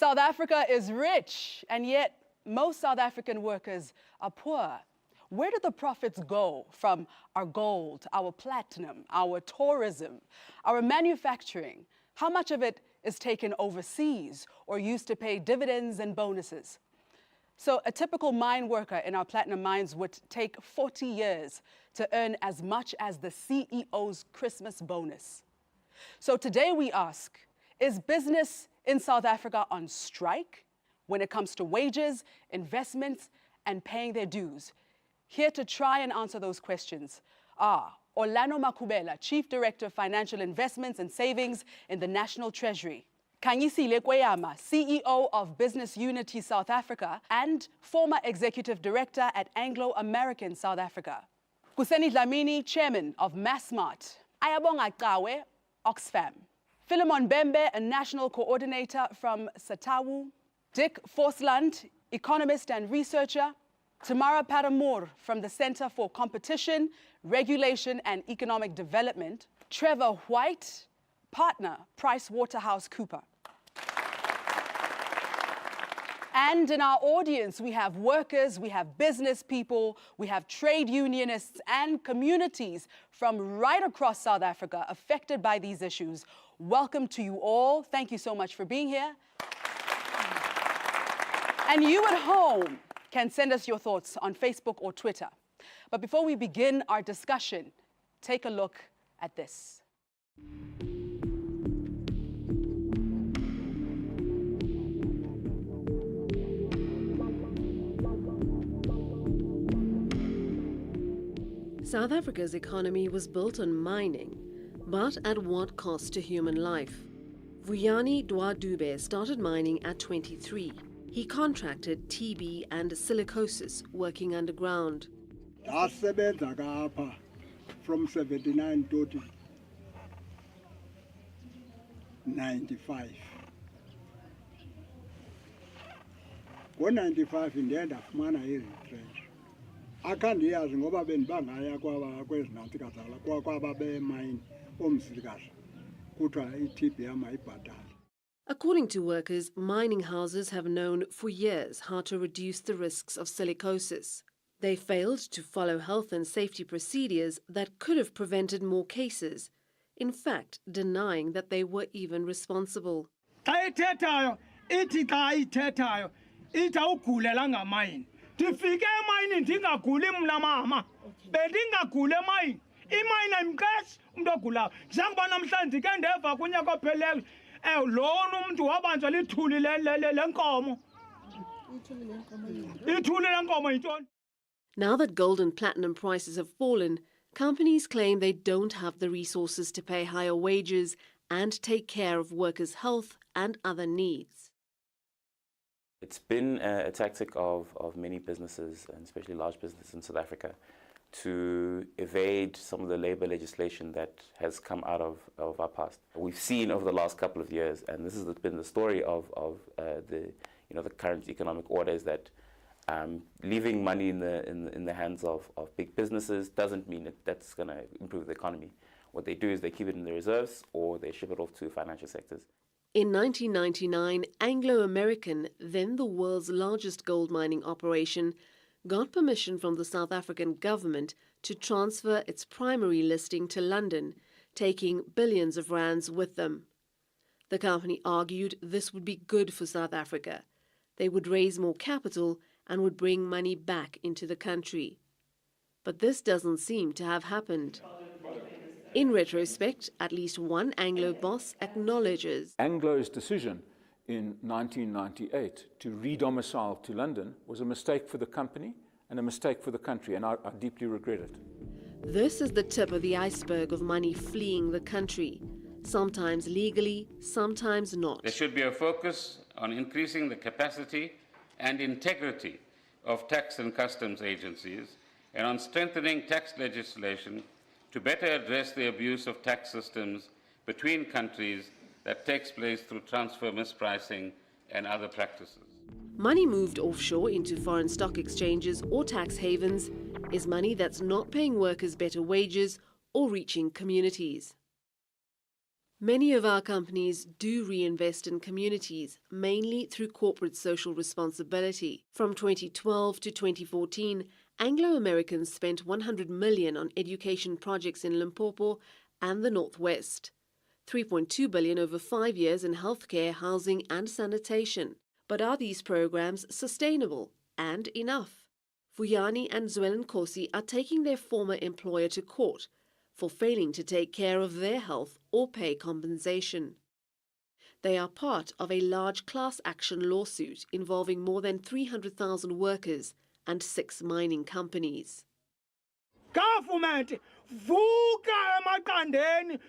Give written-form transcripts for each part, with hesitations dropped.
South Africa is rich, and yet most South African workers are poor. Where do the profits go from our gold, our platinum, our tourism, our manufacturing? How much of it is taken overseas or used to pay dividends and bonuses? So a typical mine worker in our platinum mines would take 40 years to earn as much as the CEO's Christmas bonus. So today we ask, is business in South Africa on strike when it comes to wages, investments, and paying their dues? Here to try and answer those questions are Orlando Makhubela, Chief Director of Financial Investments and Savings in the National Treasury, Khanyisile Kweyama, CEO of Business Unity South Africa and former Executive Director at Anglo American South Africa, Kuseni Dlamini, Chairman of Massmart, Ayabonga Qawe, Oxfam, Philemon Bembe, a National Coordinator from Satawu, Dick Forsland, economist and researcher, Tamara Paramore from the Center for Competition, Regulation and Economic Development, Trevor White, partner, PricewaterhouseCoopers. And in our audience, we have workers, we have business people, we have trade unionists and communities from right across South Africa affected by these issues. Welcome to you all. Thank you so much for being here. And you at home can send us your thoughts on Facebook or Twitter. But before we begin our discussion, take a look at this. South Africa's economy was built on mining, but at what cost to human life? Vuyani Dwadube started mining at 23. He contracted TB and silicosis working underground. From 79 to 95. 95 in the end of mana retrench. Akandiyazi ngoba benibangaya kwezinanti kazala kwababe mine omsikazi kuthiwa iTB yama ibhatala. According to workers, mining houses have known for years how to reduce the risks of silicosis. They failed to follow health and safety procedures that could have prevented more cases, in fact, denying that they were even responsible. Ndifike emayini ndingaguli mna mama bendingagule emayini imayini ayimqeshi umuntu ogulayo njengoba namhlanje ndike ndeva kunyaka opheleyo lona umuntu wabanjwa lithuli lenkomo ithuli lenkomo yintoni. Now that gold and platinum prices have fallen, companies claim they don't have the resources to pay higher wages and take care of workers' health and other needs. It's been a tactic of many businesses, and especially large businesses in South Africa, to evade some of the labor legislation that has come out of our past. We've seen over the last couple of years, and this has been the story of the current economic order, is that leaving money in the hands of big businesses doesn't mean that's going to improve the economy. What they do is they keep it in the reserves or they ship it off to financial sectors. In 1999, Anglo American, then the world's largest gold mining operation, got permission from the South African government to transfer its primary listing to London, taking billions of rands with them. The company argued this would be good for South Africa. They would raise more capital and would bring money back into the country. But this doesn't seem to have happened. In retrospect, at least one Anglo boss acknowledges Anglo's decision in 1998 to re-domicile to London was a mistake for the company and a mistake for the country, and I deeply regret it. This is the tip of the iceberg of money fleeing the country, sometimes legally, sometimes not. There should be a focus on increasing the capacity and integrity of tax and customs agencies and on strengthening tax legislation to better address the abuse of tax systems between countries that takes place through transfer mispricing and other practices. Money moved offshore into foreign stock exchanges or tax havens is money that's not paying workers better wages or reaching communities. Many of our companies do reinvest in communities, mainly through corporate social responsibility. From 2012 to 2014, Anglo American spent 100 million on education projects in Limpopo and the Northwest. 3.2 billion over 5 years in healthcare, housing and sanitation. But are these programs sustainable and enough? Vuyani and Zwelinkosi are taking their former employer to court for failing to take care of their health or pay compensation. They are part of a large class action lawsuit involving more than 300,000 workers and 6 mining companies. Government, vuka emaqandeni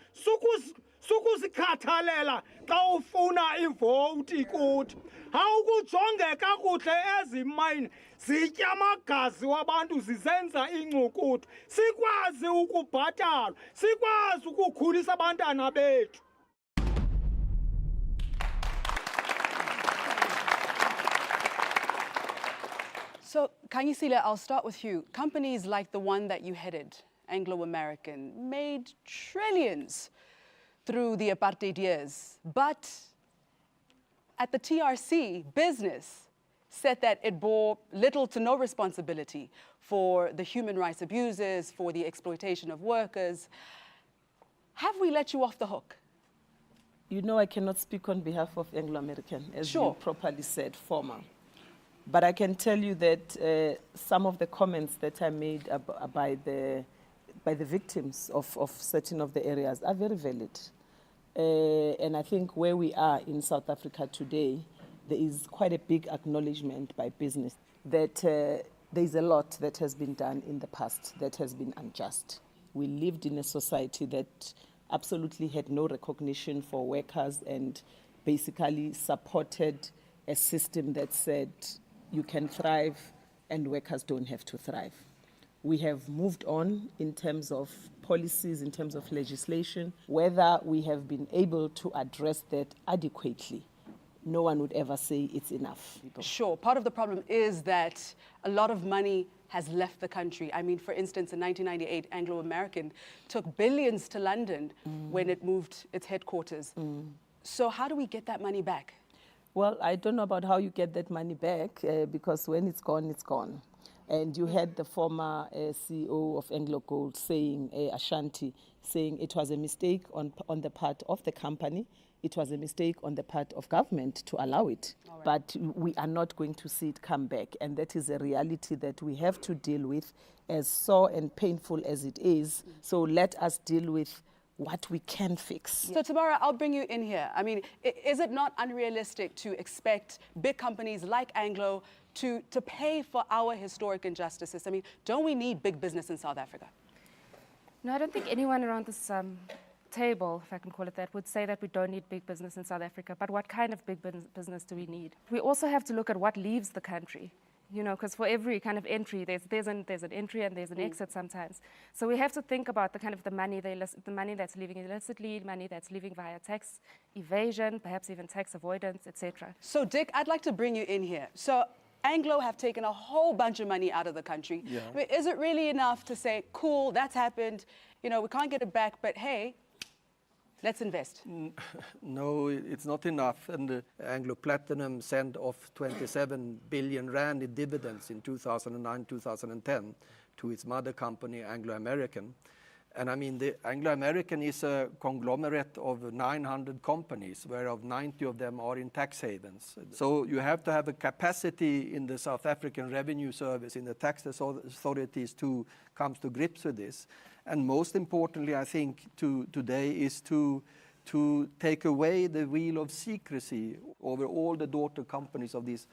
sukusikhathalela xa ufuna ivoti kuthi. Awukujonge kakuhle ezi mine zitya amagazi wabantu zisenza ingcukuthi. Sikwazi ukubhatalwa, sikwazi ukukhulisa abantwana bethu. So, Khanyisile, I'll start with you. Companies like the one that you headed, Anglo American, made trillions through the apartheid years. But at the TRC, business said that it bore little to no responsibility for the human rights abuses, for the exploitation of workers. Have we let you off the hook? You know, I cannot speak on behalf of Anglo American, as Sure. you properly said, former. But I can tell you that some of the comments that I made by the victims of certain of the areas are very valid. And I think where we are in South Africa today, there is quite a big acknowledgement by business that there is a lot that has been done in the past that has been unjust. We lived in a society that absolutely had no recognition for workers and basically supported a system that said you can thrive and workers don't have to thrive. We have moved on in terms of policies, in terms of legislation. Whether we have been able to address that adequately, no one would ever say it's enough. Sure. Part of the problem is that a lot of money has left the country. I mean, for instance, in 1998, Anglo American took billions to London when it moved its headquarters. So how do we get that money back? Well, I don't know about how you get that money back because when it's gone, it's gone. And you had the former CEO of Anglo Gold saying, Ashanti, saying it was a mistake on the part of the company. It was a mistake on the part of government to allow it. Right. But we are not going to see it come back. And that is a reality that we have to deal with, as sore and painful as it is. So let us deal with what we can fix. So Tamara, I'll bring you in here. I mean, is it not unrealistic to expect big companies like Anglo to pay for our historic injustices? I mean, don't we need big business in South Africa? No, I don't think anyone around this table, if I can call it that, would say that we don't need big business in South Africa. But what kind of big business do we need? We also have to look at what leaves the country. You know, because for every kind of entry, there's an entry and there's an exit sometimes. So we have to think about the kind of the money that's leaving illicitly, money that's leaving via tax evasion, perhaps even tax avoidance, etc. So Dick, I'd like to bring you in here. So Anglo have taken a whole bunch of money out of the country. Yeah. I mean, is it really enough to say, cool, that's happened, you know, we can't get it back, but hey, let's invest? No, it's not enough. And Anglo Platinum sent off 27 billion rand in dividends in 2009-2010 to its mother company, Anglo American. And I mean, the Anglo American is a conglomerate of 900 companies, whereof 90 of them are in tax havens. So you have to have a capacity in the South African Revenue Service, in the tax authorities to come to grips with this. And most importantly, I think, today is to take away the wheel of secrecy over all the daughter companies of these.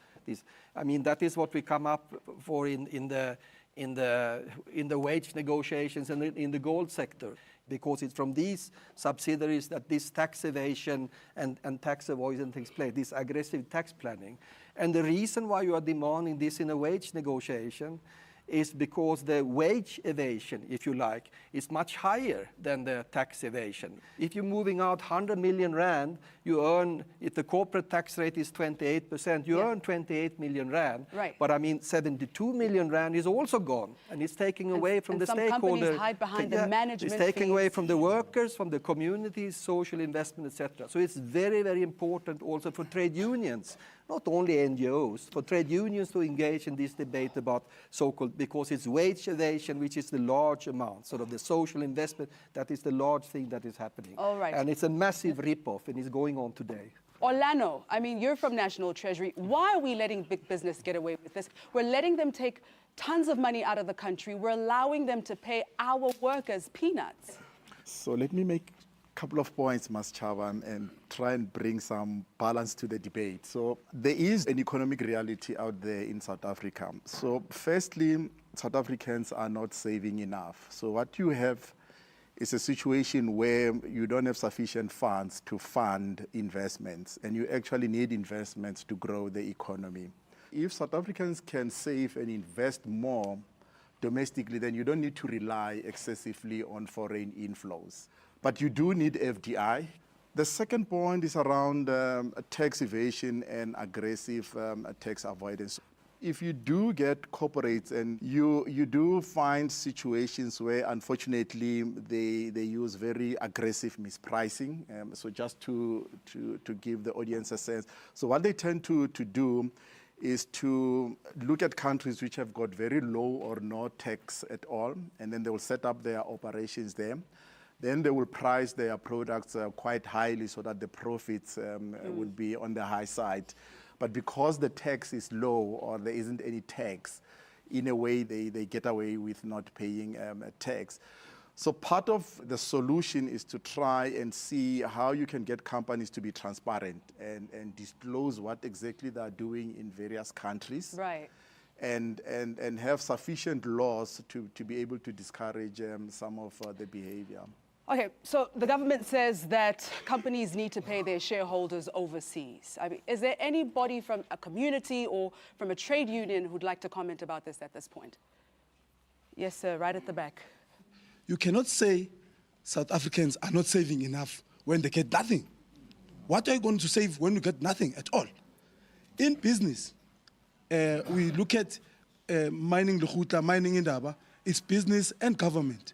I mean, that is what we come up for in the wage negotiations and in the gold sector, because it's from these subsidiaries that this tax evasion and tax avoidance takes place, this aggressive tax planning. And the reason why you are demanding this in a wage negotiation is because the wage evasion, if you like, is much higher than the tax evasion. If you're moving out 100 million rand, you earn, if the corporate tax rate is 28%, you earn 28 million rand. Right. But I mean, 72 million rand is also gone, and it's taking away from the some stakeholder. companies hide behind the management It's taking away fees. from the workers, from the communities, social investment, etc. So it's very, very important also for trade unions, not only NGOs, for trade unions to engage in this debate about so-called, because it's wage evasion, which is the large amount, sort of the social investment, that is the large thing that is happening. All right. And it's a massive rip-off, and it's going on today. Orlando, I mean, you're from National Treasury. Why are we letting big business get away with this? We're letting them take tons of money out of the country. We're allowing them to pay our workers peanuts. So let me make couple of points, Ms. Chavan, and try and bring some balance to the debate. So there is an economic reality out there in South Africa. So firstly, South Africans are not saving enough. So what you have is a situation where you don't have sufficient funds to fund investments, and you actually need investments to grow the economy. If South Africans can save and invest more domestically, then you don't need to rely excessively on foreign inflows. But you do need FDI. The second point is around tax evasion and aggressive tax avoidance. If you do get corporates, and you do find situations where, unfortunately, they use very aggressive mispricing. So just to give the audience a sense. So what they tend to do is to look at countries which have got very low or no tax at all, and then they will set up their operations there. Then they will price their products quite highly so that the profits will be on the high side. But because the tax is low or there isn't any tax, in a way they get away with not paying tax. So part of the solution is to try and see how you can get companies to be transparent and disclose what exactly they're doing in various countries. Right. And have sufficient laws to be able to discourage some of the behavior. Okay, so the government says that companies need to pay their shareholders overseas. I mean, is there anybody from a community or from a trade union who'd like to comment about this at this point? Yes, sir, right at the back. You cannot say South Africans are not saving enough when they get nothing. What are you going to save when you get nothing at all? In business, we look at mining Lekgotla, mining Indaba, it's business and government.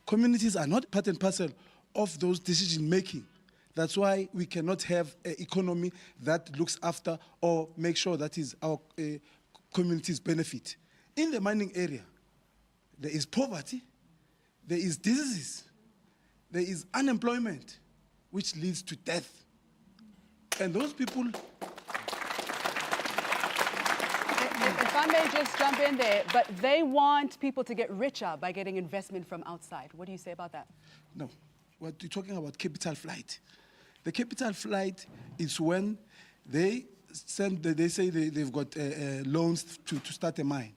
Communities are not part and parcel of those decision-making. That's why we cannot have an economy that looks after or make sure that is our communities benefit. In the mining area, there is poverty, there is diseases, there is unemployment, which leads to death. And those people... If I may just jump in there, but they want people to get richer by getting investment from outside. What do you say about that? No, what you're talking about capital flight. The capital flight is when they say they've got loans to start a mine.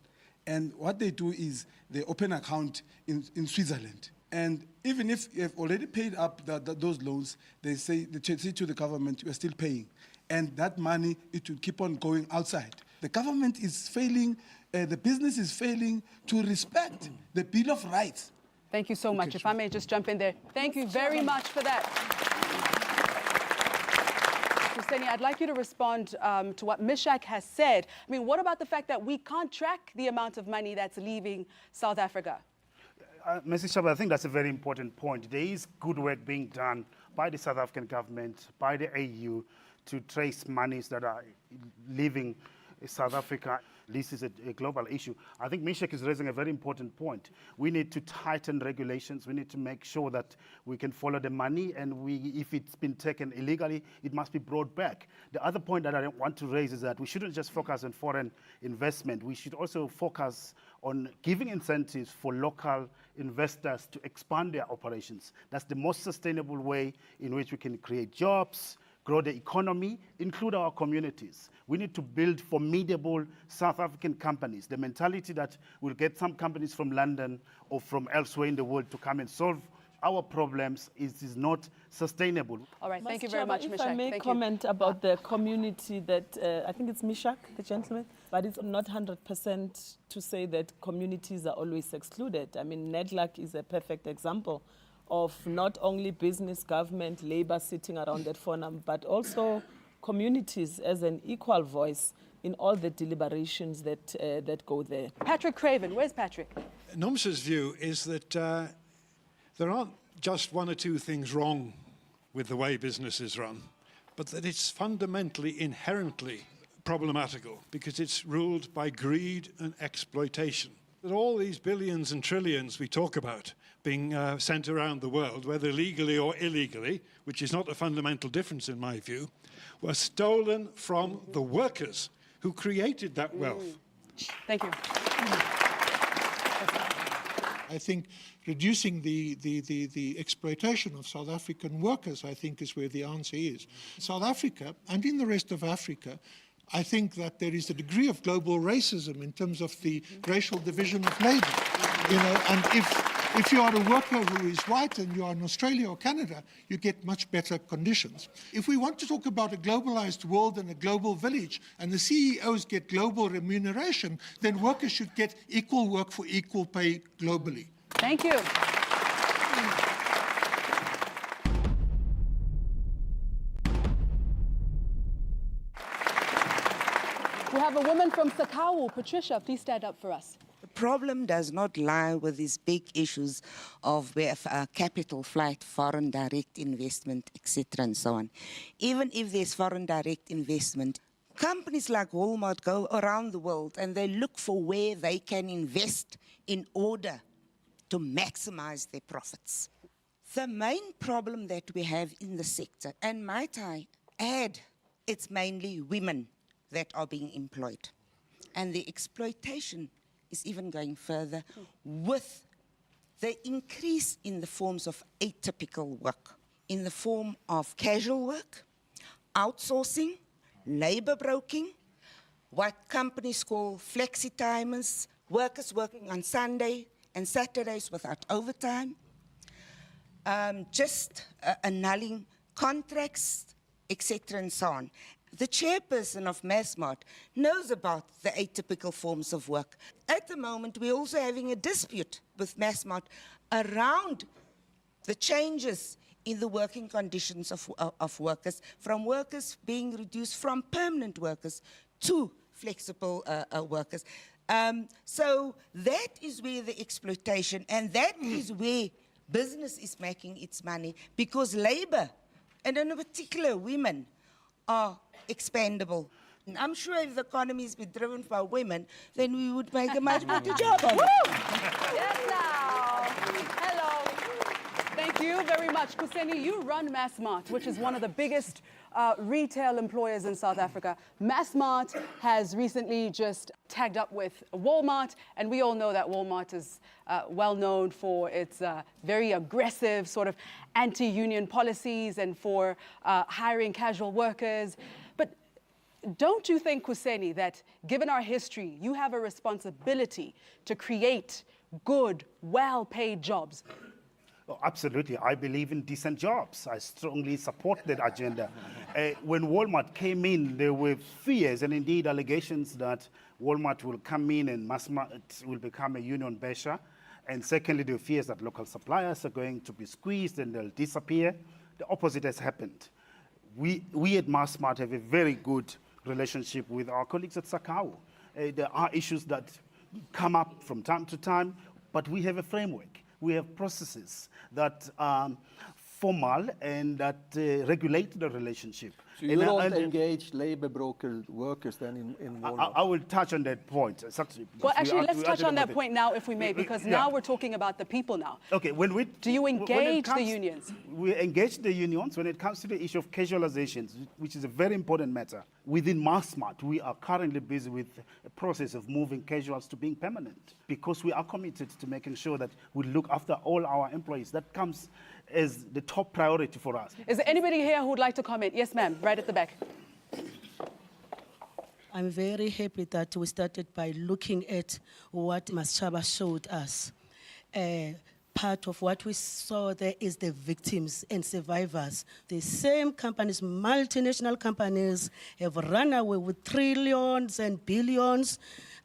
And what they do is they open an account in Switzerland. And even if you've already paid up those loans, they say to the government, you're still paying. And that money, it will keep on going outside. The government is failing, the business is failing to respect the Bill of Rights. Thank you so much. If I may just jump in there. Thank you very much for that. Kuseni, I'd like you to respond to what Mishak has said. I mean, what about the fact that we can't track the amount of money that's leaving South Africa? Mrs. Chaba, I think that's a very important point. There is good work being done by the South African government, by the AU, to trace monies that are leaving South Africa. This is a global issue. I think Mishak is raising a very important point. We need to tighten regulations. We need to make sure that we can follow the money, and if it's been taken illegally, it must be brought back. The other point that I want to raise is that we shouldn't just focus on foreign investment. We should also focus on giving incentives for local investors to expand their operations. That's the most sustainable way in which we can create jobs, grow the economy, include our communities. We need to build formidable South African companies. The mentality that we'll get some companies from London or from elsewhere in the world to come and solve our problems is not sustainable. All right, thank you Mr. very Chaba, much, if Mishak. I may Thank comment about the community that, I think it's Mishak, the gentleman, but it's not 100% to say that communities are always excluded. I mean, NEDLAC is a perfect example of not only business, government, labor sitting around that forum, but also communities as an equal voice in all the deliberations that, that go there. Patrick Craven, where's Patrick? NUMSA's view is that there aren't just one or two things wrong with the way business is run, but that it's fundamentally, inherently problematical because it's ruled by greed and exploitation. That all these billions and trillions we talk about being sent around the world, whether legally or illegally, which is not a fundamental difference in my view, were stolen from the workers who created that wealth. Thank you. I think reducing the exploitation of South African workers, I think, is where the answer is. South Africa, and in the rest of Africa, I think that there is a degree of global racism in terms of the racial division of labour. You know, and if you are a worker who is white and you are in Australia or Canada, you get much better conditions. If we want to talk about a globalized world and a global village, and the CEOs get global remuneration, then workers should get equal work for equal pay globally. Thank you. We have a woman from Sakau. Patricia, please stand up for us. The problem does not lie with these big issues of capital flight, foreign direct investment, etc. and so on. Even if there's foreign direct investment, companies like Walmart go around the world and they look for where they can invest in order to maximize their profits. The main problem that we have in the sector, and might I add, it's mainly women that are being employed. And the exploitation is even going further with the increase in the forms of atypical work, in the form of casual work, outsourcing, labor broking, what companies call flexi-timers, workers working on Sunday and Saturdays without overtime, just annulling contracts, etc. and so on. The chairperson of Massmart knows about the atypical forms of work. At the moment, we're also having a dispute with Massmart around the changes in the working conditions of workers, from workers being reduced from permanent workers to flexible workers. So that is where the exploitation, and that is where business is making its money, because labor, and in particular women, are expandable. And I'm sure if the economy has been driven by women, then we would make a much better job of it. Yes, now. Hello. Thank you very much. Kuseni, you run Massmart, which is one of the biggest retail employers in South Africa. Massmart has recently just tagged up with Walmart, and we all know that Walmart is well known for its very aggressive sort of anti-union policies and for hiring casual workers. But don't you think, Kuseni, that given our history, you have a responsibility to create good, well-paid jobs? Oh, absolutely. I believe in decent jobs. I strongly support that agenda. When Walmart came in, there were fears and indeed allegations that Walmart will come in and Massmart will become a union basher. And secondly, there were fears that local suppliers are going to be squeezed and they'll disappear. The opposite has happened. We at Massmart have a very good relationship with our colleagues at Sakau. There are issues that come up from time to time, but we have a framework. We have processes that are formal and that regulate the relationship. So you don't engage labor broker workers then in Walmart? I will touch on that point. Well, actually, let's touch on that point now, if we may, because now we're talking about the people now. Okay, do you engage the unions? We engage the unions when it comes to the issue of casualizations, which is a very important matter. Within Massmart, we are currently busy with a process of moving casuals to being permanent, because we are committed to making sure that we look after all our employees. That comes as the top priority for us. Is there anybody here who would like to comment? Yes, ma'am, right at the back. I'm very happy that we started by looking at what Ms. Chaba showed us. part of what we saw there is the victims and survivors. The same companies, multinational companies, have run away with trillions and billions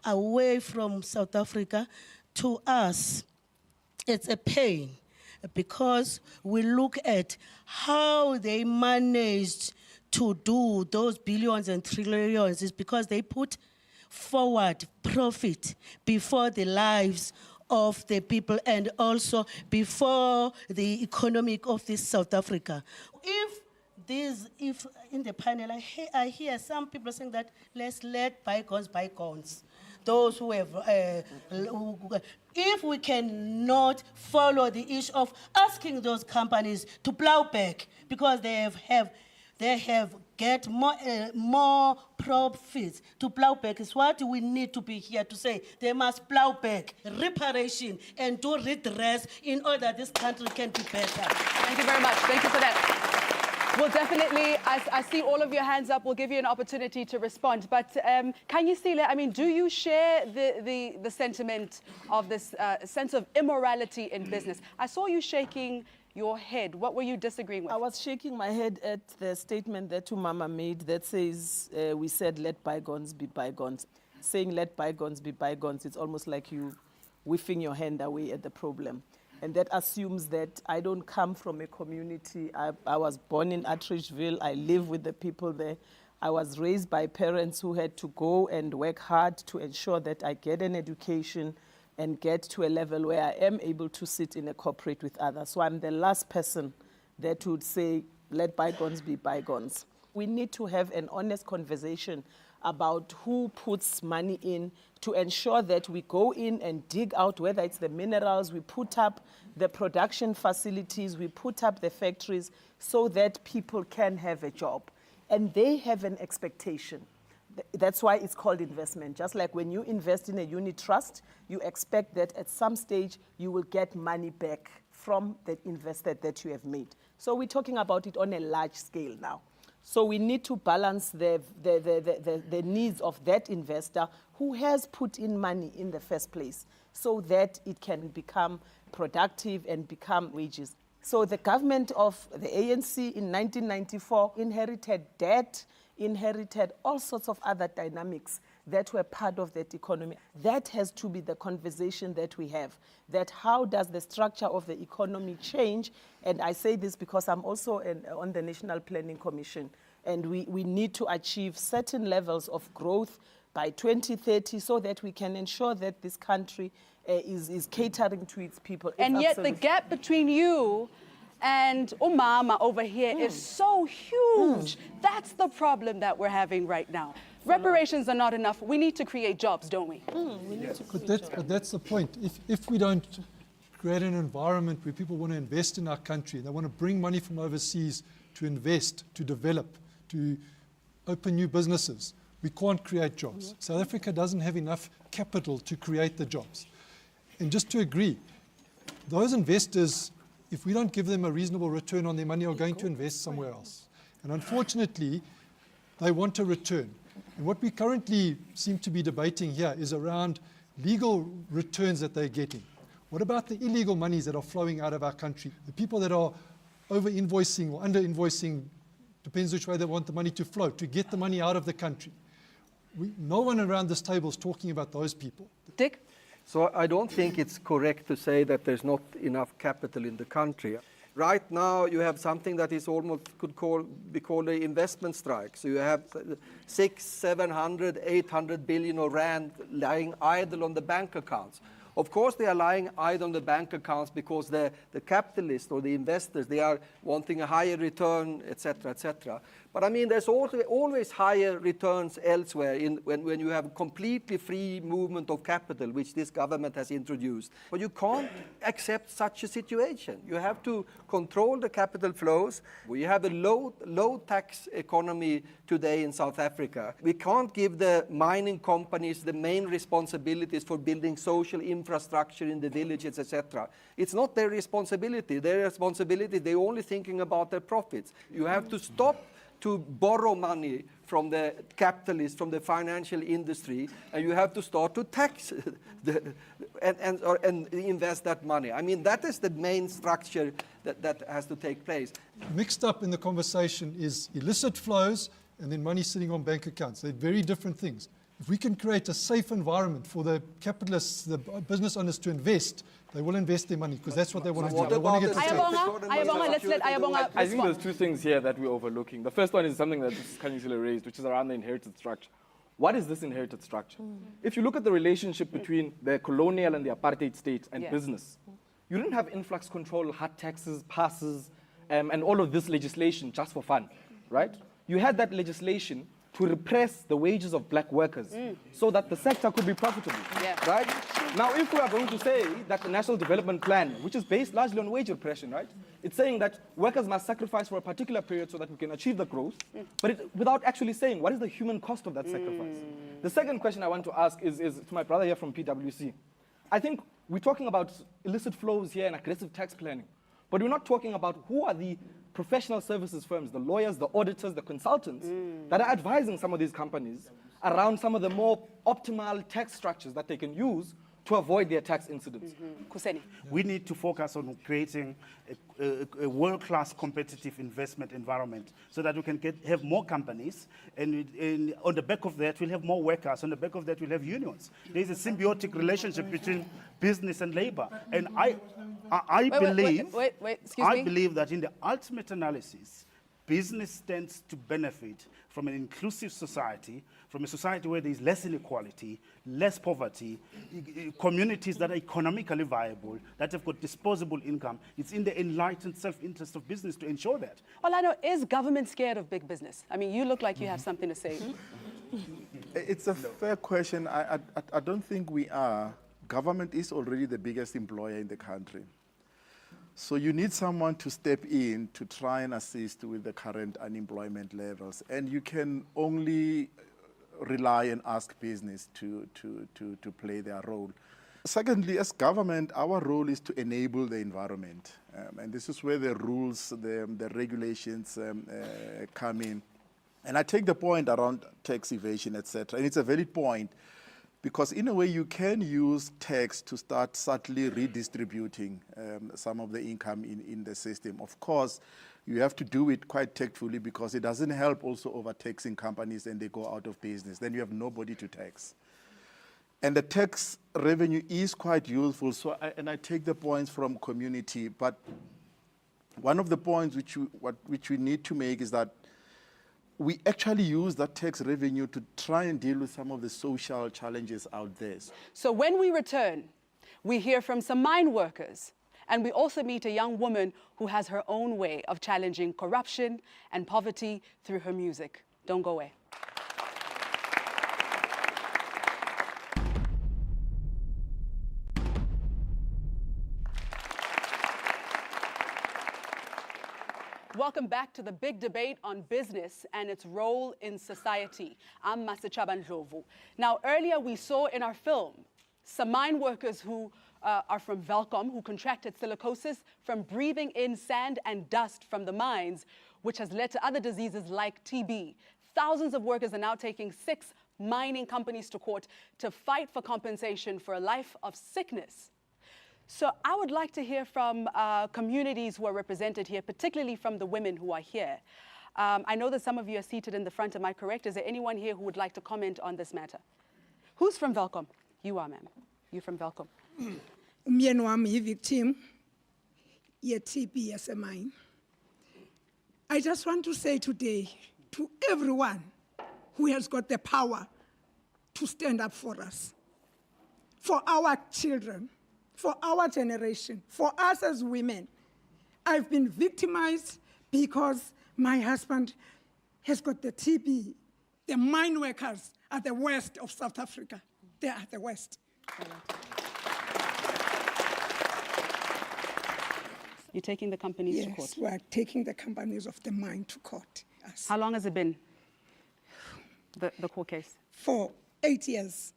away from South Africa. To us, it's a pain because we look at how they managed to do those billions and trillions is because they put forward profit before the lives of the people and also before the economic of this South Africa. If in the panel, I hear some people saying that let's let bygones. Those who have, if we cannot follow the issue of asking those companies to plow back because they have get more profits to plow back is what we need to be here to say. They must plow back, reparation, and do redress in order this country can be better. Thank you very much. Thank you for that. Well, definitely, I see all of your hands up. We'll give you an opportunity to respond. But Khanyisile, I mean, do you share the sentiment of this sense of immorality in business? I saw you shaking your head. What were you disagreeing with? I was shaking my head at the statement that Umama made that says, we said, let bygones be bygones. Saying let bygones be bygones, it's almost like you whiffing your hand away at the problem. And that assumes that I don't come from a community. I was born in Atteridgeville. I live with the people there. I was raised by parents who had to go and work hard to ensure that I get an education and get to a level where I am able to sit in a corporate with others. So I'm the last person that would say, let bygones be bygones. We need to have an honest conversation about who puts money in to ensure that we go in and dig out, whether it's the minerals, we put up the production facilities, we put up the factories so that people can have a job. And they have an expectation. That's why it's called investment. Just like when you invest in a unit trust, you expect that at some stage you will get money back from the investment that you have made. So we're talking about it on a large scale now. So we need to balance the needs of that investor who has put in money in the first place so that it can become productive and become wages. So the government of the ANC in 1994 inherited debt, inherited all sorts of other dynamics that were part of that economy. That has to be the conversation that we have, that how does the structure of the economy change? And I say this because I'm also on the National Planning Commission, and we need to achieve certain levels of growth by 2030 so that we can ensure that this country is catering to its people. And yet the gap between you and Umama over here is so huge. That's the problem that we're having right now. Reparations are not enough. We need to create jobs, don't we? But that's the point. If we don't create an environment where people want to invest in our country, they want to bring money from overseas to invest, to develop, to open new businesses, we can't create jobs. South Africa doesn't have enough capital to create the jobs. And just to agree, those investors, if we don't give them a reasonable return on their money, are going to invest somewhere else. And unfortunately, they want a return. And what we currently seem to be debating here is around legal returns that they're getting. What about the illegal monies that are flowing out of our country? The people that are over-invoicing or under-invoicing, depends which way they want the money to flow, to get the money out of the country. No one around this table is talking about those people. Dick? So I don't think it's correct to say that there's not enough capital in the country. Right now, you have something that is almost be called an investment strike. So you have 600, 700, 800 billion rand lying idle on the bank accounts. Of course, they are lying idle on the bank accounts because the capitalists or the investors, they are wanting a higher return, etc., etc. But I mean, there's always higher returns elsewhere when you have completely free movement of capital, which this government has introduced. But you can't accept such a situation. You have to control the capital flows. We have a low tax economy today in South Africa. We can't give the mining companies the main responsibilities for building social infrastructure in the villages, etc. It's not their responsibility. They're only thinking about their profits. You have to stop to borrow money from the capitalists, from the financial industry, and you have to start to tax and invest that money. I mean, that is the main structure that has to take place. Mixed up in the conversation is illicit flows and then money sitting on bank accounts. They're very different things. If we can create a safe environment for the capitalists, the business owners to invest, they will invest their money because that's what they want to do. They want to get Ayabonga, let's let Ayabonga I think there's two things here that we're overlooking. The first one is something that Khanyisile raised, which is around the inherited structure. What is this inherited structure? If you look at the relationship between the colonial and the apartheid state and business, you didn't have influx control, hard taxes, passes, and all of this legislation just for fun, right? You had that legislation to repress the wages of black workers so that the sector could be profitable, right? Now, if we are going to say that the National Development Plan, which is based largely on wage repression, right? It's saying that workers must sacrifice for a particular period so that we can achieve the growth, but without actually saying what is the human cost of that sacrifice. The second question I want to ask is to my brother here from PwC. I think we're talking about illicit flows here and aggressive tax planning, but we're not talking about who are the professional services firms, the lawyers, the auditors, the consultants that are advising some of these companies around some of the more optimal tax structures that they can use to avoid their tax incidents. Kuseni. We need to focus on creating a world-class competitive investment environment so that we can have more companies, and on the back of that, we'll have more workers. On the back of that, we'll have unions. There's a symbiotic relationship between business and labor. And I believe that in the ultimate analysis, business stands to benefit from an inclusive society, from a society where there is less inequality, less poverty, communities that are economically viable, that have got disposable income. It's in the enlightened self-interest of business to ensure that. Well, I know, is government scared of big business? I mean, you look like you have something to say. It's a fair question. I don't think we are. Government is already the biggest employer in the country. So you need someone to step in to try and assist with the current unemployment levels. And you can only rely and ask business to play their role. Secondly, as government, our role is to enable the environment. And this is where the rules, the regulations come in. And I take the point around tax evasion, etc. And it's a valid point, because in a way you can use tax to start subtly redistributing some of the income in the system. Of course, you have to do it quite tactfully, because it doesn't help also overtaxing companies and they go out of business. Then you have nobody to tax. And the tax revenue is quite useful. So I take the points from community, but one of the points which we need to make is that we actually use that tax revenue to try and deal with some of the social challenges out there. So when we return, we hear from some mine workers, and we also meet a young woman who has her own way of challenging corruption and poverty through her music. Don't go away. Welcome back to the big debate on business and its role in society. I'm Masechaba Ndlovu. Now, earlier we saw in our film some mine workers who are from Welkom who contracted silicosis from breathing in sand and dust from the mines, which has led to other diseases like TB. Thousands of workers are now taking 6 mining companies to court to fight for compensation for a life of sickness. So I would like to hear from communities who are represented here, particularly from the women who are here. I know that some of you are seated in the front. Am I correct? Is there anyone here who would like to comment on this matter? Who's from Welkom? You are, ma'am. You from Welkom. Umyeni wami victim ye-TB yasemine. I just want to say today to everyone who has got the power to stand up for us, for our children, for our generation, for us as women. I've been victimized because my husband has got the TB. The mine workers are the worst of South Africa. They are the worst. You're taking the companies to court? Yes, we are taking the companies of the mine to court. Yes. How long has it been, the court case? For 8 years.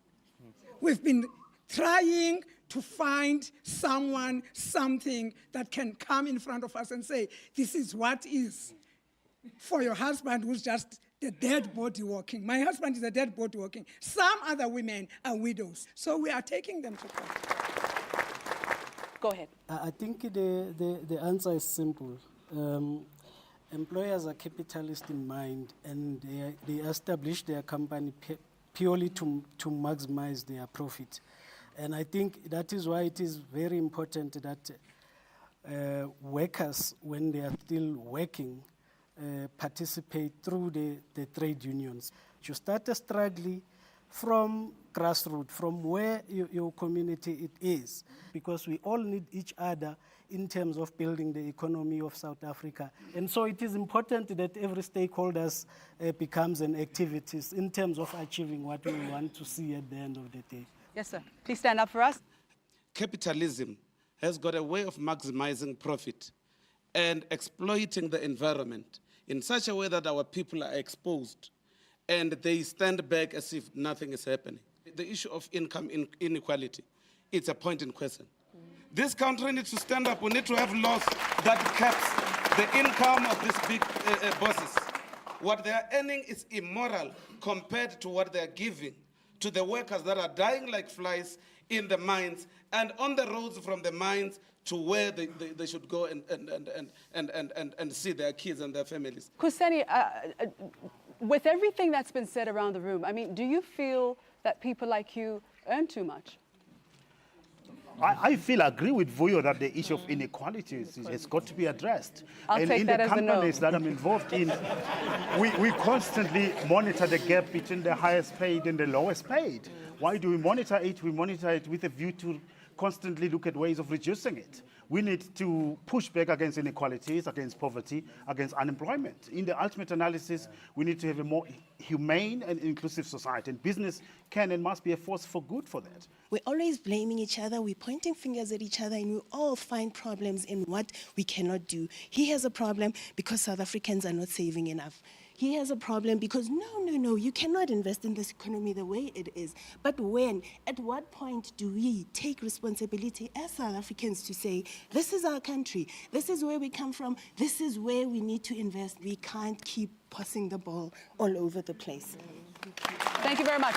We've been trying to find someone, something that can come in front of us and say, this is what is. for your husband who's just the dead body walking. My husband is a dead body walking. Some other women are widows. So we are taking them to court. Go ahead. I think the answer is simple. Employers are capitalist in mind, and they establish their company purely to maximize their profit. And I think that is why it is very important that workers, when they are still working, participate through the trade unions. You start a struggle from grassroots, from where your community it is, because we all need each other in terms of building the economy of South Africa. And so it is important that every stakeholder becomes an activist in terms of achieving what we want to see at the end of the day. Yes, sir. Please stand up for us. Capitalism has got a way of maximizing profit and exploiting the environment in such a way that our people are exposed and they stand back as if nothing is happening. The issue of income inequality, it's a point in question. This country needs to stand up. We need to have laws that caps the income of these big bosses. What they are earning is immoral compared to what they are giving to the workers that are dying like flies in the mines and on the roads from the mines to where they should go and see their kids and their families. Kuseni, with everything that's been said around the room, I mean, do you feel that people like you earn too much? I agree with Vuyo that the issue of inequality has got to be addressed. I'll and take in that the as a no. companies that I'm involved in, we constantly monitor the gap between the highest paid and the lowest paid. Why do we monitor it? We monitor it with a view to constantly look at ways of reducing it. We need to push back against inequalities, against poverty, against unemployment. In the ultimate analysis, we need to have a more humane and inclusive society. And business can and must be a force for good for that. We're always blaming each other, we're pointing fingers at each other, and we all find problems in what we cannot do. He has a problem because South Africans are not saving enough. He has a problem because, no, you cannot invest in this economy the way it is. But when, at what point do we take responsibility as South Africans to say, this is our country, this is where we come from, this is where we need to invest. We can't keep passing the ball all over the place. Thank you very much.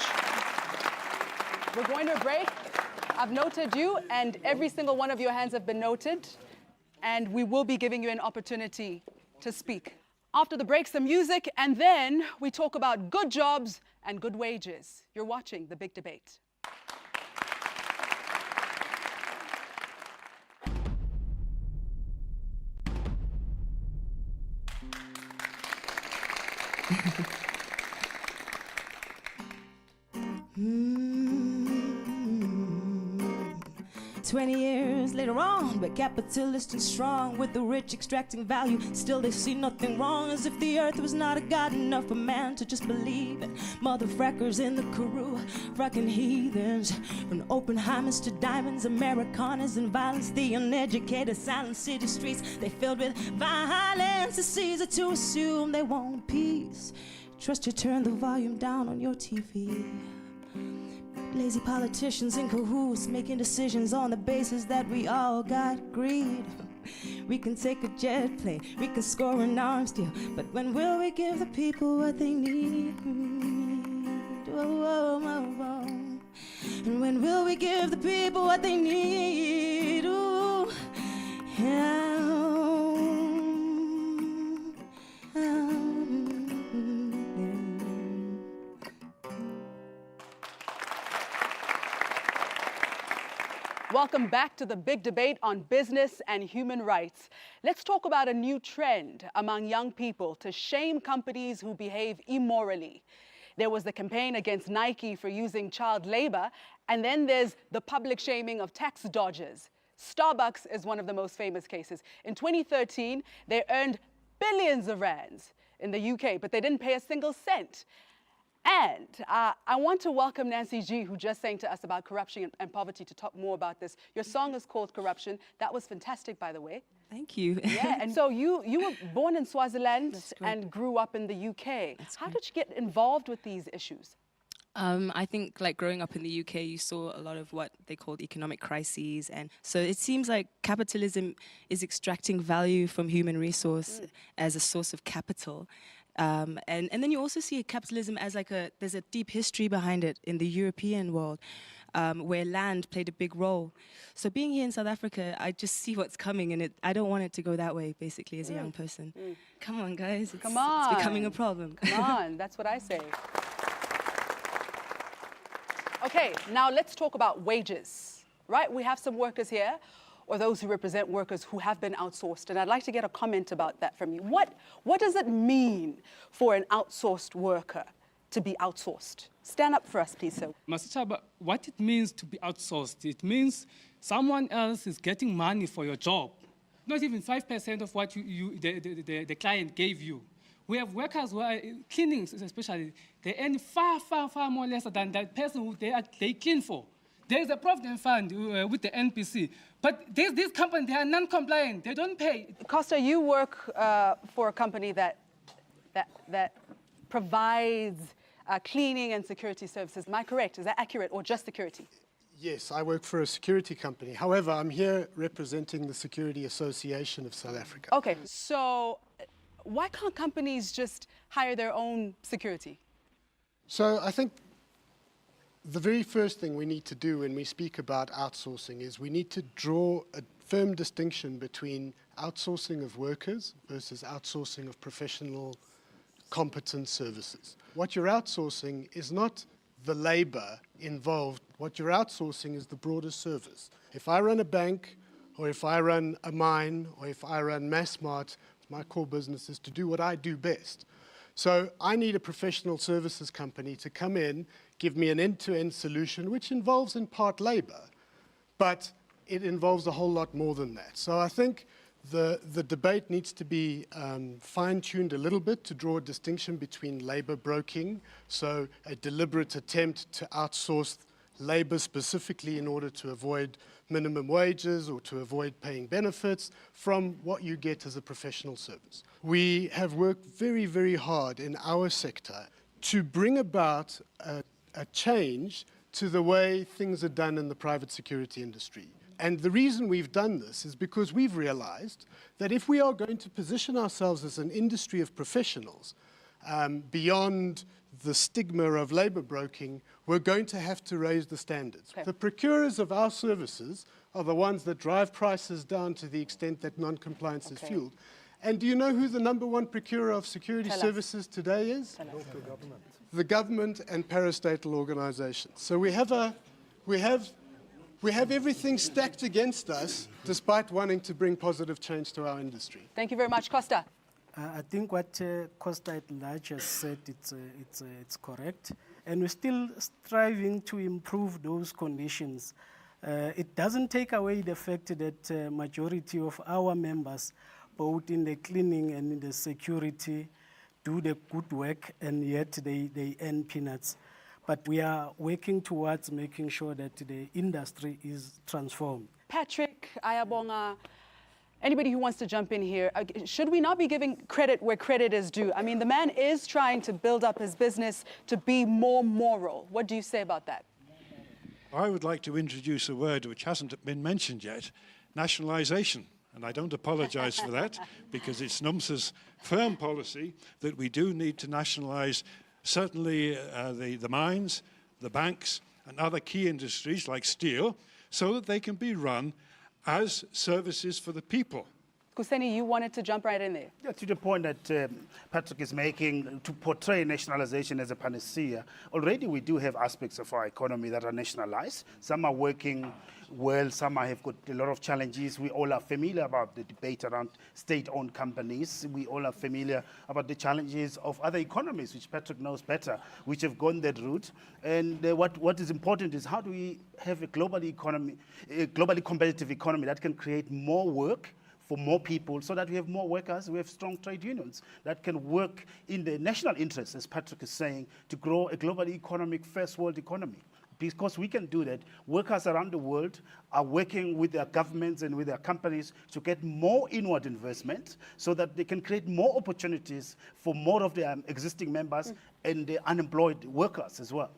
We're going to a break. I've noted you, and every single one of your hands have been noted, and we will be giving you an opportunity to speak. After the break, some music, and then we talk about good jobs and good wages. You're watching The Big Debate. 20 years later on, but capitalist and strong, with the rich extracting value, still they see nothing wrong, as if the earth was not a god enough for man to just believe in. Motherfrackers in the Karoo, fracking heathens, from Oppenheimers to diamonds, Americanas and violence, the uneducated silent city streets, they filled with violence. It's easy to assume they want peace. Trust you turn the volume down on your TV. Lazy politicians in cahoots, making decisions on the basis that we all got greed. We can take a jet plane, we can score an arms deal, but when will we give the people what they need? And when will we give the people what they need? Ooh, Welcome back to The Big Debate on business and human rights. Let's talk about a new trend among young people to shame companies who behave immorally. There was the campaign against Nike for using child labor, and then there's the public shaming of tax dodgers. Starbucks is one of the most famous cases. In 2013, they earned billions of rands in the UK, but they didn't pay a single cent. And I want to welcome Nancy G, who just sang to us about corruption and poverty, to talk more about this. Your song is called Corruption. That was fantastic, by the way. Thank you. Yeah, and so you were born in Swaziland and grew up in the UK. How did you get involved with these issues? I think like growing up in the UK, you saw a lot of what they called economic crises. And so it seems like capitalism is extracting value from human resource as a source of capital. And then you also see capitalism as like there's a deep history behind it in the European world, where land played a big role. So being here in South Africa, I just see what's coming, and I don't want it to go that way, basically, as a young person. Come on, guys. Come on. It's becoming a problem. Come on, that's what I say. Okay, now let's talk about wages, right? We have some workers here, or those who represent workers who have been outsourced, and I'd like to get a comment about that from you. What does it mean for an outsourced worker to be outsourced? Stand up for us, please, sir. Masichaba, what it means to be outsourced, it means someone else is getting money for your job, not even 5% of what the client gave you. We have workers who are cleaning, especially, they earn far, far, far more less than that person who they clean for. There is a provident fund with the NPC, but these companies, they are non-compliant. They don't pay. Costa, you work for a company that provides cleaning and security services. Am I correct? Is that accurate, or just security? Yes, I work for a security company. However, I'm here representing the Security Association of South Africa. Okay, so why can't companies just hire their own security? So I think the very first thing we need to do when we speak about outsourcing is we need to draw a firm distinction between outsourcing of workers versus outsourcing of professional competent services. What you're outsourcing is not the labor involved. What you're outsourcing is the broader service. If I run a bank, or if I run a mine, or if I run Massmart, my core business is to do what I do best. So I need a professional services company to come in, give me an end-to-end solution, which involves in part labor, but it involves a whole lot more than that. So I think the debate needs to be fine-tuned a little bit to draw a distinction between labor broking, so a deliberate attempt to outsource labor specifically in order to avoid minimum wages or to avoid paying benefits, from what you get as a professional service. We have worked very, very hard in our sector to bring about a change to the way things are done in the private security industry. And the reason we've done this is because we've realized that if we are going to position ourselves as an industry of professionals, beyond the stigma of labor broking, we're going to have to raise the standards. Okay. The procurers of our services are the ones that drive prices down to the extent that non-compliance is fueled. And do you know who the #1 procurer of security services today is? Local government. The government and parastatal organizations. So we have everything stacked against us, despite wanting to bring positive change to our industry. Thank you very much, Costa. I think what Costa at large has said, it's correct. And we're still striving to improve those conditions. It doesn't take away the fact that majority of our members, both in the cleaning and in the security, do the good work, and yet they earn peanuts. But we are working towards making sure that the industry is transformed. Patrick, Ayabonga, anybody who wants to jump in here, should we not be giving credit where credit is due? I mean, the man is trying to build up his business to be more moral. What do you say about that? I would like to introduce a word which hasn't been mentioned yet, nationalisation. And I don't apologise for that, because it's NUMSA's firm policy that we do need to nationalise certainly the mines, the banks, and other key industries like steel, so that they can be run as services for the people. Kuseni, you wanted to jump right in there. Yeah, to the point that Patrick is making, to portray nationalization as a panacea, already we do have aspects of our economy that are nationalized. Some are working well, some have got a lot of challenges. We all are familiar about the debate around state-owned companies. We all are familiar about the challenges of other economies, which Patrick knows better, which have gone that route. And what is important is how do we have a globally competitive economy that can create more work for more people, so that we have more workers, we have strong trade unions that can work in the national interest, as Patrick is saying, to grow a global economic, first world economy. Because we can do that, workers around the world are working with their governments and with their companies to get more inward investment so that they can create more opportunities for more of their existing members and the unemployed workers as well.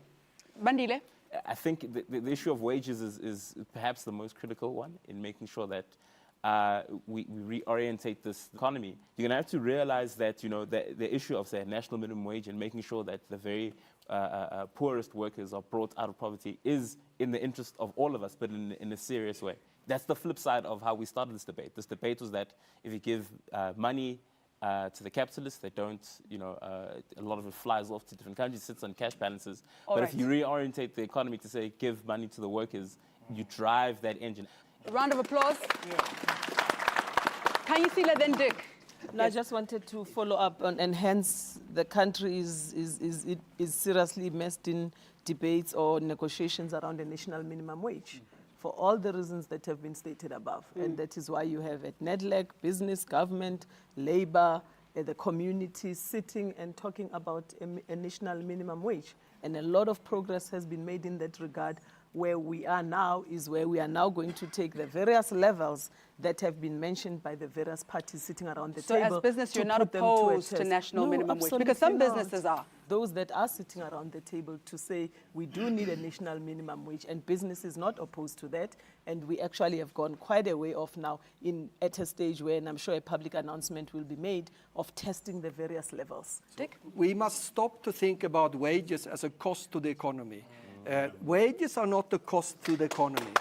Bandile? I think the issue of wages is perhaps the most critical one in making sure that we reorientate this economy. You're going to have to realize that, the issue of, say, national minimum wage and making sure that the very poorest workers are brought out of poverty is in the interest of all of us, but in a serious way. That's the flip side of how we started this debate. This debate was that if you give money to the capitalists, they don't, a lot of it flies off to different countries, sits on cash balances. But if you reorientate the economy to say, give money to the workers, you drive that engine. Round of applause. Can you see that then, Dick? No, I just wanted to follow up on, and hence the country is seriously immersed in debates or negotiations around the national minimum wage for all the reasons that have been stated above. And that is why you have at NEDLAC, business, government, labor, the community sitting and talking about a national minimum wage. And a lot of progress has been made in that regard. Where we are now is where we are now going to take the various levels that have been mentioned by the various parties sitting around the table. So as business, you're not opposed to national minimum wage? Because some businesses are. Those that are sitting around the table to say we do need a national minimum wage, and business is not opposed to that. And we actually have gone quite a way off now at a stage where, and I'm sure a public announcement will be made, of testing the various levels. Dick? We must stop to think about wages as a cost to the economy. Wages are not the cost to the economy.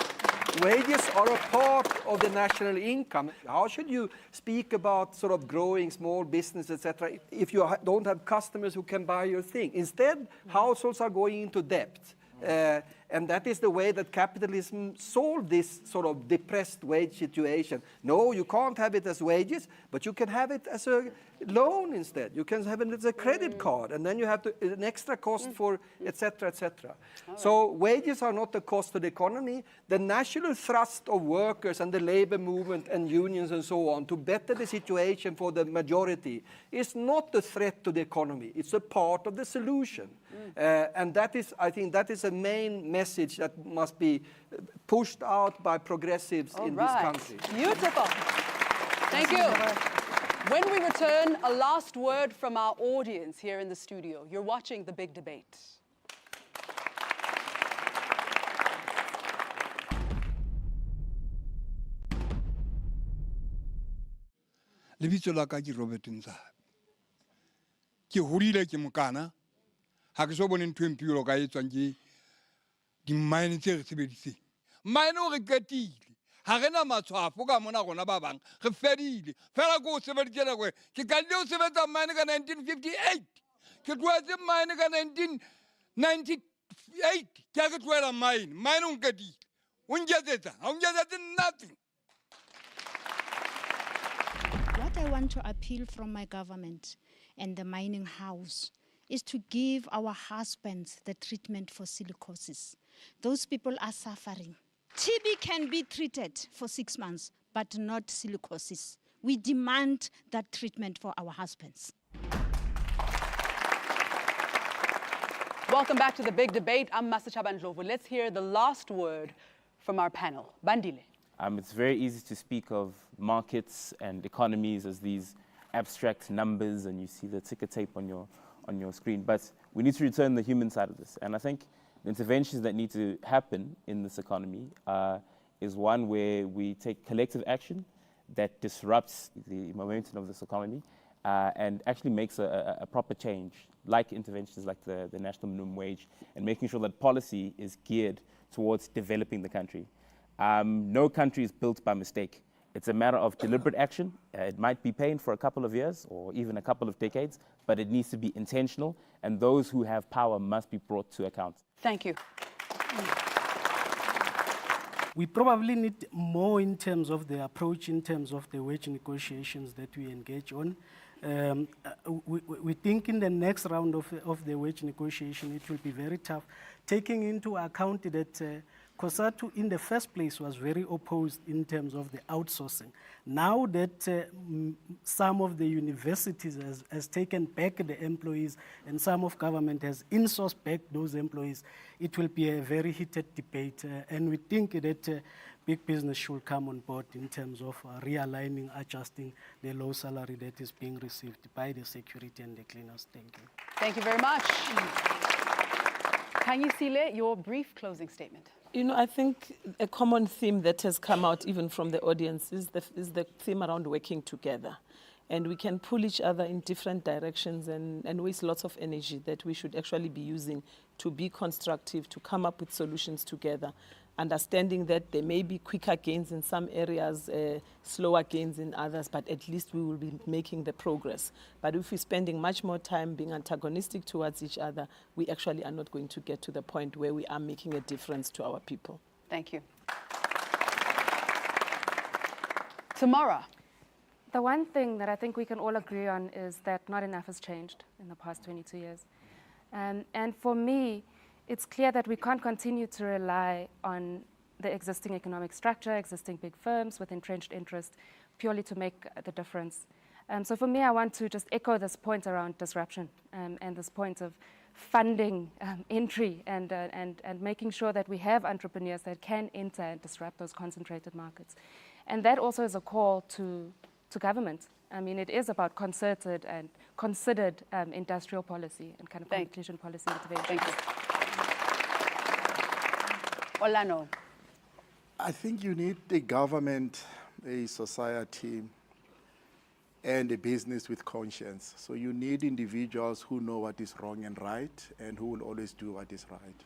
Wages are a part of the national income. How should you speak about sort of growing small business, etc., if you don't have customers who can buy your thing? Instead, households are going into debt. And that is the way that capitalism solved this sort of depressed wage situation. No, you can't have it as wages, but you can have it as a loan instead. You can have it as a credit card, and then you have an extra cost for etc., etc. So wages are not the cost to the economy. The national thrust of workers and the labor movement and unions and so on to better the situation for the majority is not a threat to the economy. It's a part of the solution. And that is, I think, that is a main message that must be pushed out by progressives in this country. Beautiful. Thank you. When we return, a last word from our audience here in the studio. You're watching The Big Debate. Lebitso la ka ke Robert Nzabe. Ke hodile ke mokana. Ha ke so bone ntho e mpiro ka etswang ke di-mine tse re sebeditseng. Mine o re qetile. Ha re na matshwafo ka mona rona ba bang. Re fedile. Fela ko o sebeditse nako e. Ke qadile ho sebetsa mine ka 1958. Ke tlohetse mine ka 1998. Ke a ke tlohela mine. Mine o nqetile. O nketsetsa. Ha o nketsetse nothing. What I want to appeal from my government and the mining house is to give our husbands the treatment for silicosis. Those people are suffering. TB can be treated for 6 months, but not silicosis. We demand that treatment for our husbands. Welcome back to The Big Debate. I'm Masachaba Ndlovu. Let's hear the last word from our panel. Bandile. It's very easy to speak of markets and economies as these abstract numbers, and you see the ticker tape on your screen. But we need to return the human side of this. And I think the interventions that need to happen in this economy is one where we take collective action that disrupts the momentum of this economy and actually makes a proper change, like interventions like the national minimum wage, and making sure that policy is geared towards developing the country. No country is built by mistake. It's a matter of deliberate action. It might be pain for a couple of years or even a couple of decades, but it needs to be intentional, and those who have power must be brought to account. Thank you. We probably need more in terms of the approach, in terms of the wage negotiations that we engage on. We think in the next round of the wage negotiation, it will be very tough, taking into account that COSATU in the first place was very opposed in terms of the outsourcing. Now that some of the universities has taken back the employees and some of government has insourced back those employees, it will be a very heated debate. And we think that big business should come on board in terms of realigning, adjusting the low salary that is being received by the security and the cleaners. Thank you. Thank you very much. Khanyisile, your brief closing statement. You know, I think a common theme that has come out even from the audience is the theme around working together. And we can pull each other in different directions and waste lots of energy that we should actually be using to be constructive, to come up with solutions together, understanding that there may be quicker gains in some areas, slower gains in others, but at least we will be making the progress. But if we're spending much more time being antagonistic towards each other, we actually are not going to get to the point where we are making a difference to our people. Thank you. Tamara. The one thing that I think we can all agree on is that not enough has changed in the past 22 years. And for me, it's clear that we can't continue to rely on the existing economic structure, existing big firms with entrenched interest, purely to make the difference. So for me, I want to just echo this point around disruption and this point of funding entry and making sure that we have entrepreneurs that can enter and disrupt those concentrated markets. And that also is a call to government. I mean, it is about concerted and considered industrial policy and kind of competition policy intervention. Thank you. Orlando. I think you need a government, a society, and a business with conscience. So you need individuals who know what is wrong and right and who will always do what is right.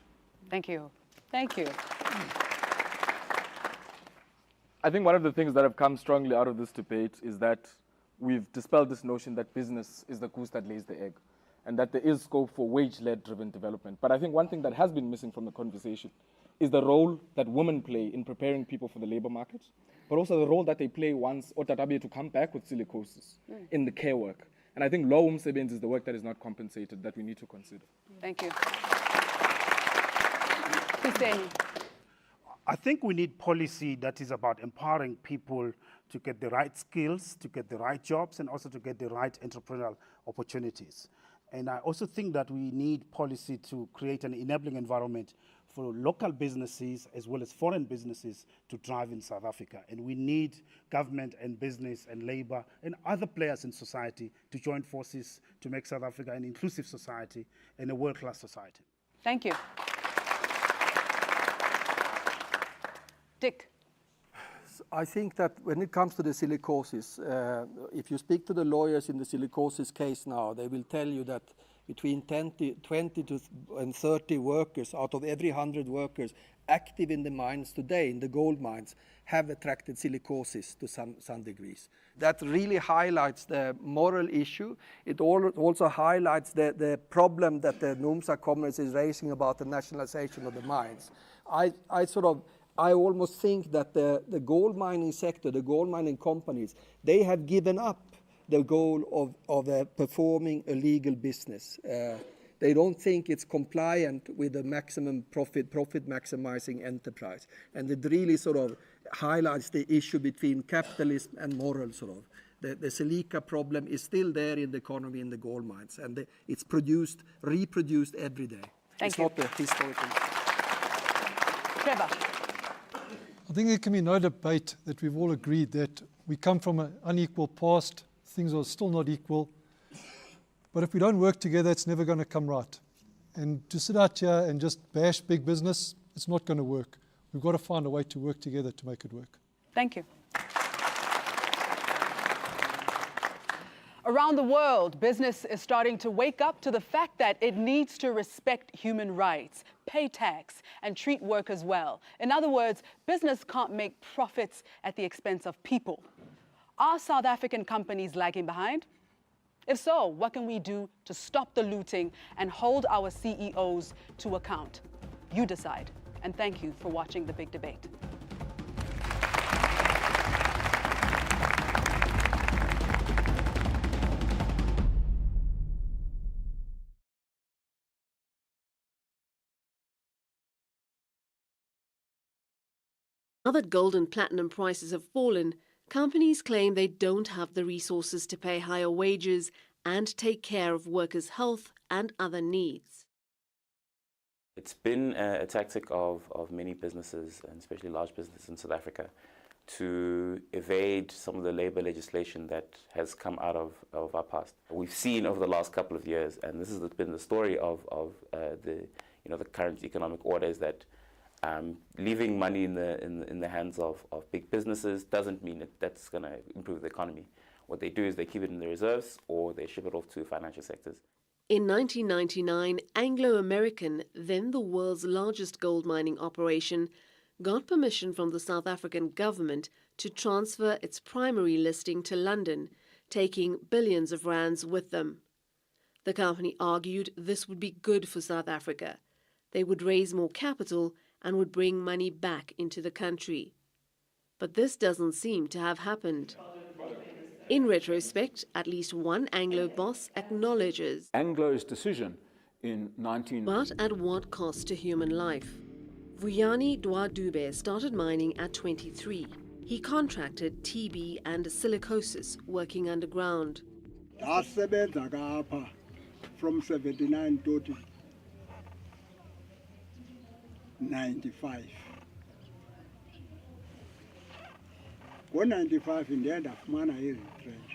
Thank you. Thank you. I think one of the things that have come strongly out of this debate is that we've dispelled this notion that business is the goose that lays the egg and that there is scope for wage-led driven development. But I think one thing that has been missing from the conversation is the role that women play in preparing people for the labor market, but also the role that they play once Otatabe to come back with silicosis in the care work. And I think low umsebenzi is the work that is not compensated that we need to consider. Thank you. Hussein. I think we need policy that is about empowering people to get the right skills, to get the right jobs, and also to get the right entrepreneurial opportunities. And I also think that we need policy to create an enabling environment for local businesses as well as foreign businesses to thrive in South Africa. And we need government and business and labor and other players in society to join forces to make South Africa an inclusive society and a world-class society. Thank you. Dick. I think that when it comes to the silicosis, if you speak to the lawyers in the silicosis case now, they will tell you that between 20 and 30 workers out of every 100 workers active in the mines today, in the gold mines, have attracted silicosis to some degrees. That really highlights the moral issue. It also highlights the problem that the NUMSA Commerce is raising about the nationalization of the mines. I almost think that the gold mining sector, the gold mining companies, they have given up the goal of performing a legal business. They don't think it's compliant with the maximum profit maximizing enterprise. And it really sort of highlights the issue between capitalism and moral sort of. The silica problem is still there in the economy in the gold mines, and it's reproduced every day. Thank you. Not the historical. Trevor. I think there can be no debate that we've all agreed that we come from an unequal past. Things are still not equal. But if we don't work together, it's never going to come right. And to sit out here and just bash big business, it's not going to work. We've got to find a way to work together to make it work. Thank you. Around the world, business is starting to wake up to the fact that it needs to respect human rights, pay tax, and treat workers well. In other words, business can't make profits at the expense of people. Are South African companies lagging behind? If so, what can we do to stop the looting and hold our CEOs to account? You decide. And thank you for watching The Big Debate. Now that gold and platinum prices have fallen, companies claim they don't have the resources to pay higher wages and take care of workers' health and other needs. It's been a tactic of many businesses, and especially large businesses in South Africa, to evade some of the labor legislation that has come out of our past. We've seen over the last couple of years, and this has been the story of the the current economic order is that leaving money in the hands of big businesses doesn't mean that's going to improve the economy. What they do is they keep it in the reserves or they ship it off to financial sectors. In 1999, Anglo American, then the world's largest gold mining operation, got permission from the South African government to transfer its primary listing to London, taking billions of rands with them. The company argued this would be good for South Africa. They would raise more capital and would bring money back into the country. But this doesn't seem to have happened. In retrospect, at least one Anglo boss acknowledges Anglo's decision in but at what cost to human life? Vuyani Dwadube started mining at 23. He contracted TB and silicosis working underground. From 79 to 95. Ngo-95 ndiye ndafumana iritrench.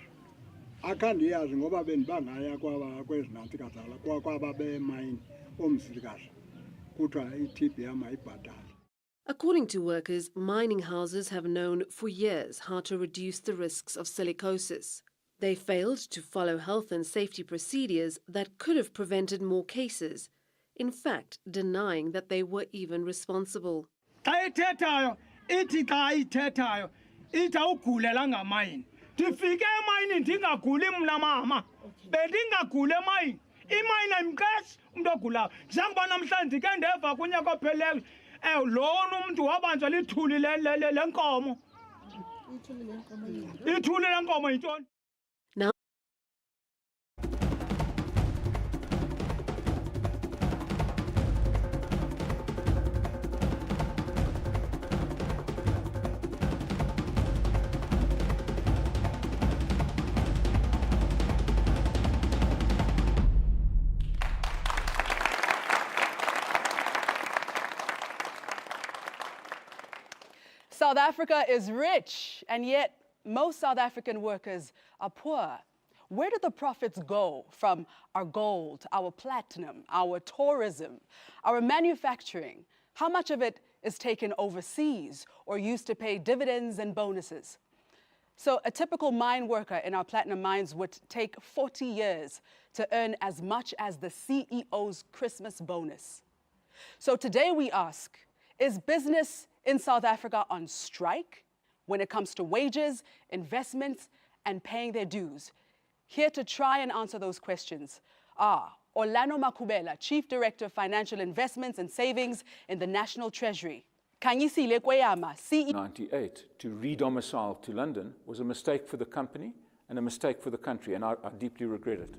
Akhandiyazi ngoba bendibangaya kwezinantikazala kwaba bemayini omzilikazi kuthiwa i-TB yam ayibhatali. According to workers, mining houses have known for years how to reduce the risks of silicosis. They failed to follow health and safety procedures that could have prevented more cases, in fact, denying that they were even responsible. Ithi awugulela ngamayini. Ndifike emayini ndingaguli mna mama. Bendingaguli emayini. Imayini ayimqeshi umuntu ogulayo. Njengoba namhlanje ke ndeva kunyaka opheleyo. Lona umuntu wabanjwa lithuli lenkomo. Ithuli lenkomo yintoni? Now, South Africa is rich, and yet most South African workers are poor. Where do the profits go from our gold, our platinum, our tourism, our manufacturing? How much of it is taken overseas or used to pay dividends and bonuses? So a typical mine worker in our platinum mines would take 40 years to earn as much as the CEO's Christmas bonus. So today we ask, is business in South Africa on strike when it comes to wages, investments, and paying their dues? Here to try and answer those questions are Orlando Makubela, Chief Director of Financial Investments and Savings in the National Treasury. Kanyisile Kweyama, CEO. 98 to re-domicile to London was a mistake for the company and a mistake for the country, and I deeply regret it.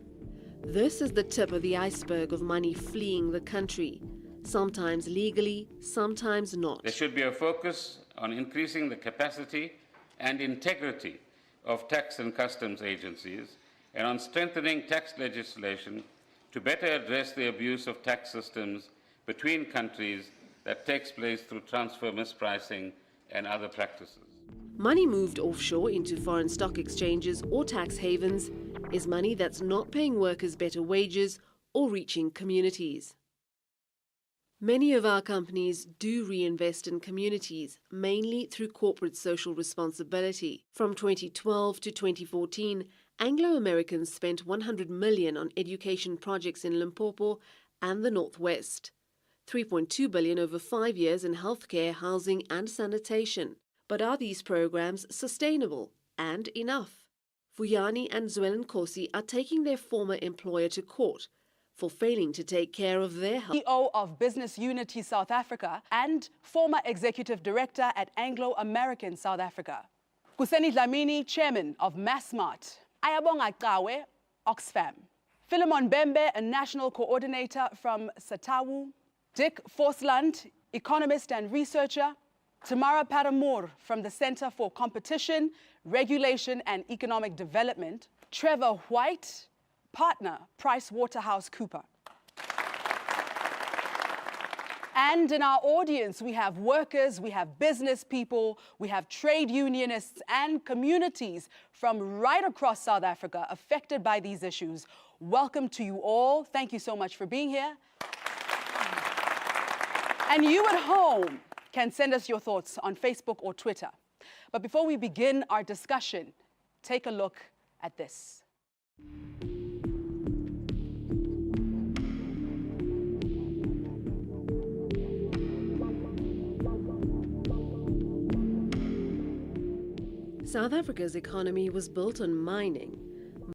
This is the tip of the iceberg of money fleeing the country, sometimes legally, sometimes not. There should be a focus on increasing the capacity and integrity of tax and customs agencies and on strengthening tax legislation to better address the abuse of tax systems between countries that takes place through transfer mispricing and other practices. Money moved offshore into foreign stock exchanges or tax havens is money that's not paying workers better wages or reaching communities. Many of our companies do reinvest in communities, mainly through corporate social responsibility. From 2012 to 2014, Anglo Americans spent 100 million on education projects in Limpopo and the Northwest. 3.2 billion over 5 years in healthcare, housing and sanitation. But are these programs sustainable and enough? Vuyani and Zwelinkosi are taking their former employer to court for failing to take care of their health. CEO of Business Unity South Africa and former executive director at Anglo American South Africa. Kuseni Dlamini, chairman of Massmart. Ayabonga Kawe, Oxfam. Philemon Bembe, a national coordinator from Satawu. Dick Forsland, economist and researcher. Tamara Paramore from the Center for Competition, Regulation and Economic Development. Trevor White, partner, PricewaterhouseCoopers. And in our audience, we have workers, we have business people, we have trade unionists and communities from right across South Africa affected by these issues. Welcome to you all. Thank you so much for being here. And you at home can send us your thoughts on Facebook or Twitter. But before we begin our discussion, take a look at this. South Africa's economy was built on mining,